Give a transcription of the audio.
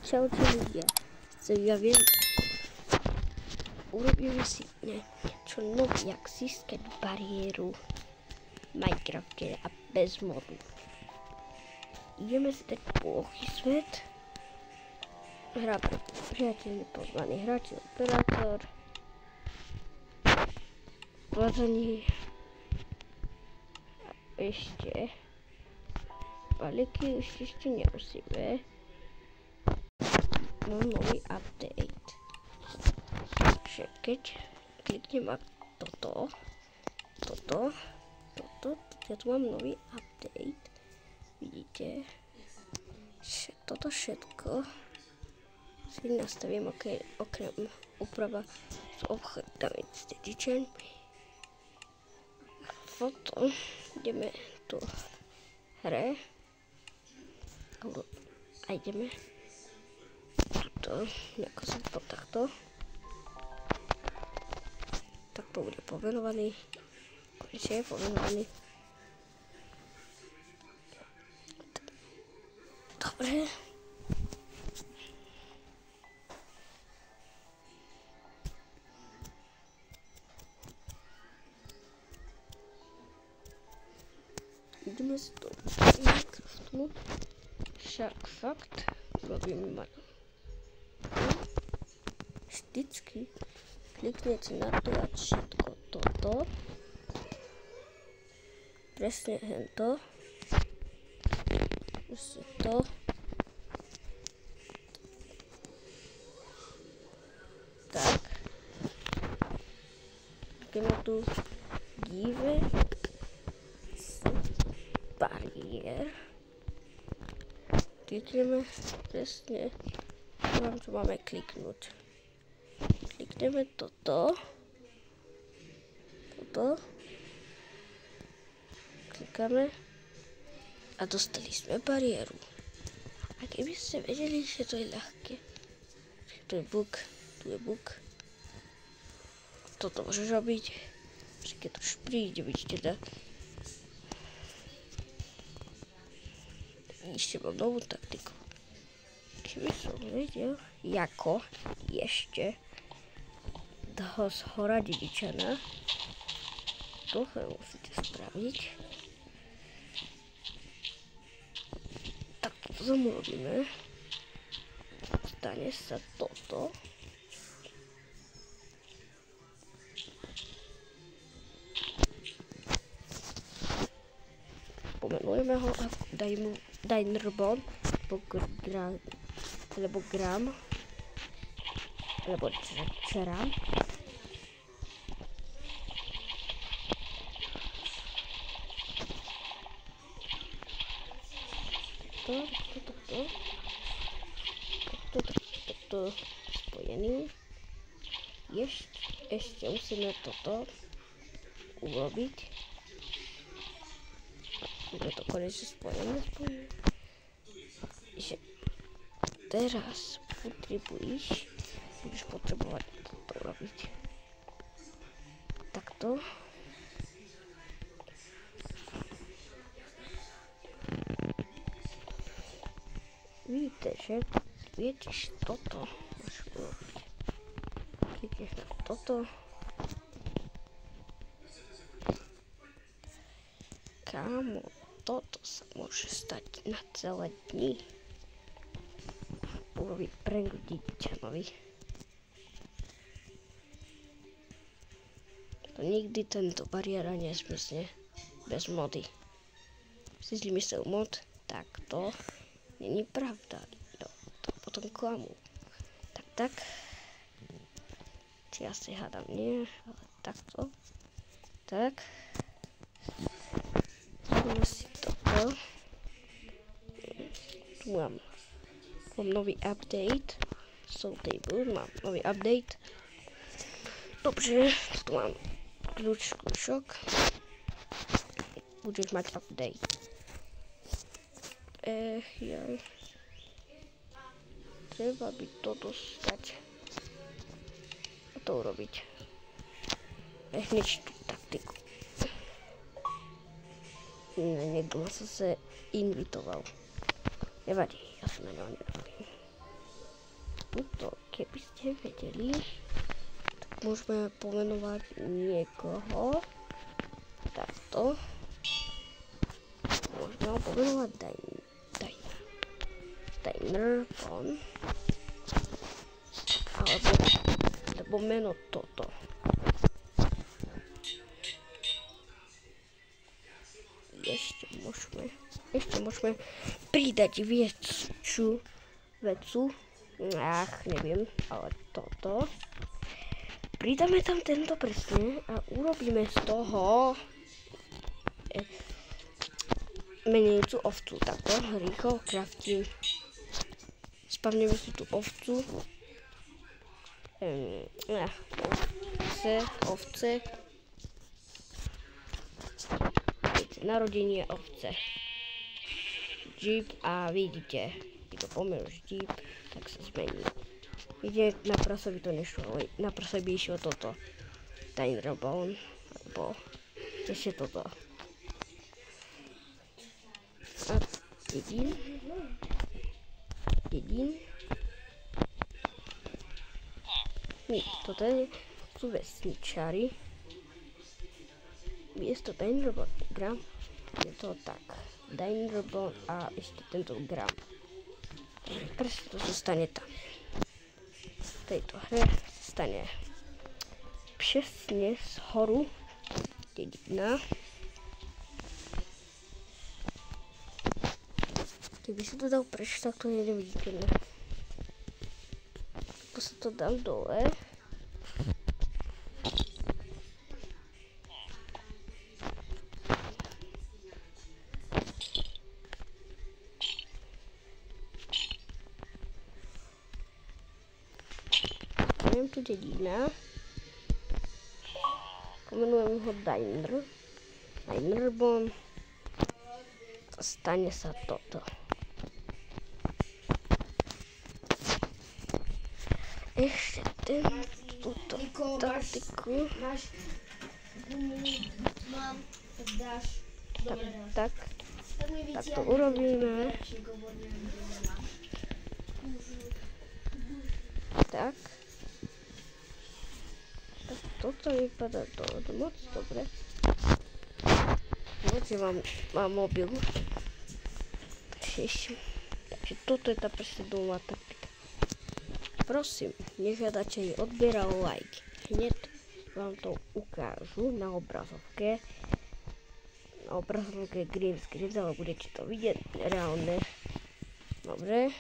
Čaute ľudia, ja viem, urobíme si niečo nové, jak získať bariéru v Minecrafte a bez modu. Ideme si dať plochý svet, hráme priateľne pozvaný hráč, operátor, vázanie a ešte balíky ešte nemusíme. Mám nový update. Takže keď kliknem na toto, ja tu mám nový update. Vidíte, že toto všetko si nastavím, okrem úprava s obchodami s dedičami. Potom ideme tu hre a ideme to nejako som to takto. Takto bude povenovaný. Konečne je povenovaný. Dobre. Ideme si to Minecraftu. Však fakt robíme malo. Vždycky kliknete na to a všetko toto. Presne hento. Presne to. Tak. Ideme tu give bariér. Klikneme presne čo máme kliknúť. Klikneme toto. Klikáme a dostali sme bariéru. A keby ste vedeli, že to je ľahké. Tu je bug, Toto môžeš robiť. Že keď už príde, vidíte teda. Ešte mám novú taktiku. Keby som vedel, ako ešte toho zhora dedičana, to musíte spraviť. Tak to zamurobíme. Stane sa toto. Pomenujeme ho a daj mu Dynrbon, alebo Gram, alebo Čeram. To spojený. Ešte musíme toto urobiť. Je to konečne spojené. Že teraz budeš potrebovať toto robiť. Takto. Vidíte, že vieš toto môžeš urobiť. Klikneš na toto. Kámo, toto sa môže stať na celé dni. Urobiť prank dedičanovi. To nikdy tento bariéra nezmizne bez mody. Si vymyslel mod, tak to není pravda. No, to potom klamu. Tak. Či ja si hádam nie, ale takto. Tak. Dáme si toto. Tu mám nový update. Soul Table, mám nový update. Dobře, tu mám kľúčok. Budeš mať update. Treba by to dostať. A to urobiť. Hneď tú taktiku. Niekto ma zase invitoval. Nevadí, ja sa na ňo nerobím. tuto, keby ste vedeli, tak môžeme pomenovať niekoho. Takto. Môžeme ho pomenovať Diner Bon. Alebo meno toto. Ešte môžeme pridať väčšiu vecu. Neviem, ale toto. Pridáme tam tento presne a urobíme z toho menujúcu ovcu. Takto, rýchlo crafting. Spavneme si tú ovcu. Ovce. Narodenie ovce. Jeep a vidíte, keď to pomenuješ Jeep, tak sa zmení. Ide na prasa by to nešlo, na prasa by išlo toto. Diner Bon, alebo ešte toto. A jedín. Toto sú vesničári. Miesto Diner Bon gram. Je to tak. Diner Bon a ešte tento gram. Presne to sa stane tam. V tejto hre sa stane presne z horu dedina. Keby sa to dal preč, tak to je neviditeľné. Ako sa to dám dole. Poviem tu dedina. Pomenujem ho Diner Bon. A stane sa toto. Ešte túto taktiku. Tak to urobíme. Tak toto vypadá moc dobre. Moc mám mobil. Takže toto je tá presne doma taktika. Prosím, nežiadate odber a like. Hneď vám to ukážu na obrazovke. Na obrazovke green screen, ale budete to vidieť reálne. Dobre.